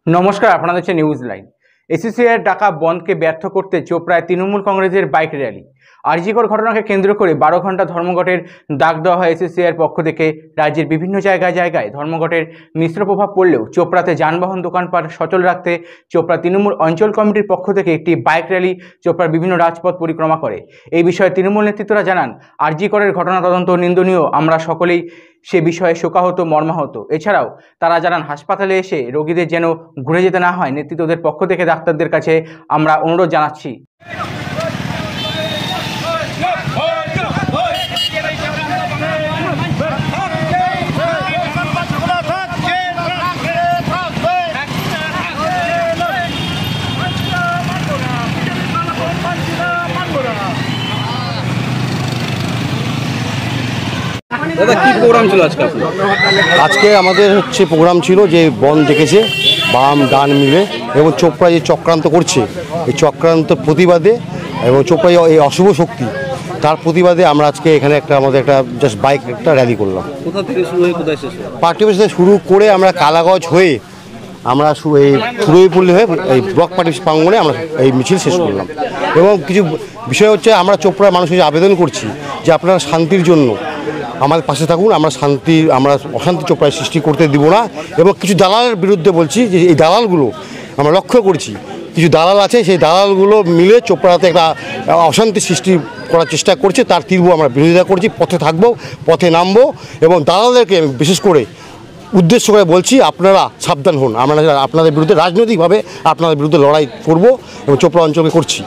নমস্কার, আপনারা দেখছেন নিউজ লাইন। এসইসিআই ডাকা বন্ধকে ব্যর্থ করতে চোপড়ায় তৃণমূল কংগ্রেসের বাইক র্যালি। আরজিকর ঘটনাকে কেন্দ্র করে 12 ঘন্টা ধর্মঘটের ডাক দেওয়া হয় এসইসিআইয়ের পক্ষ থেকে। রাজ্যের বিভিন্ন জায়গায় ধর্মঘটের মিশ্র প্রভাব পড়লেও চোপড়াতে যানবাহন দোকানপাট সচল রাখতে চোপড়া তৃণমূল অঞ্চল কমিটির পক্ষ থেকে একটি বাইক র্যালি চোপড়ার বিভিন্ন রাজপথ পরিক্রমা করে। এই বিষয়ে তৃণমূল নেতৃত্বরা জানান, আরজিকরের ঘটনা তদন্ত নিন্দনীয়, আমরা সকলেই সে বিষয়ে শোকাহত মর্মাহত। এছাড়াও তারা জানান, হাসপাতালে এসে রোগীদের যেন ঘুরে যেতে না হয়, নেতৃত্বদের পক্ষ থেকে ডাক্তারদের কাছে আমরা অনুরোধ জানাচ্ছি। দাদা, কি প্রোগ্রাম ছিল আজকে? আজকে আমাদের প্রোগ্রাম ছিল যে বন্ধ ডেকেছে বাম ডান মিলে, এবং চোপড়া যে চক্রান্ত করছে, এই চক্রান্ত প্রতিবাদে এবং চোপড়ায় এই অশুভ শক্তি তার প্রতিবাদে আমরা আজকে এখানে আমাদের একটা জাস্ট বাইক একটা র্যালি করলাম। কোথা থেকে শুরু হয়ে কোথায় শেষ? পার্টি অফিস থেকে শুরু করে আমরা কালাগঞ্জ হয়ে আমরা এই ফুরুইপল্লী হয়ে এই ব্লক পার্টি অফিস প্রাঙ্গণে আমরা এই মিছিল শেষ করলাম। এবং কিছু বিষয় হচ্ছে, আমরা চোপড়ার মানুষের আবেদন করছি যে আপনারা শান্তির জন্য আমাদের পাশে থাকুন। আমরা অশান্তি চোপড়ায় সৃষ্টি করতে দিব না। এবং কিছু দালালের বিরুদ্ধে বলছি যে এই দালালগুলো আমরা লক্ষ্য করছি, কিছু দালাল আছে, সেই দালালগুলো মিলে চোপড়াতে একটা অশান্তি সৃষ্টি করার চেষ্টা করছে। তার তীব্র আমরা বিরোধিতা করছি, পথে থাকবো, পথে নামবো। এবং দালালদেরকে বিশেষ করে উদ্দেশ্য করে বলছি, আপনারা সাবধান হন। আমরা আপনাদের বিরুদ্ধে রাজনৈতিকভাবে আপনাদের বিরুদ্ধে লড়াই করব এবং চোপড়া অঞ্চলকে করছি।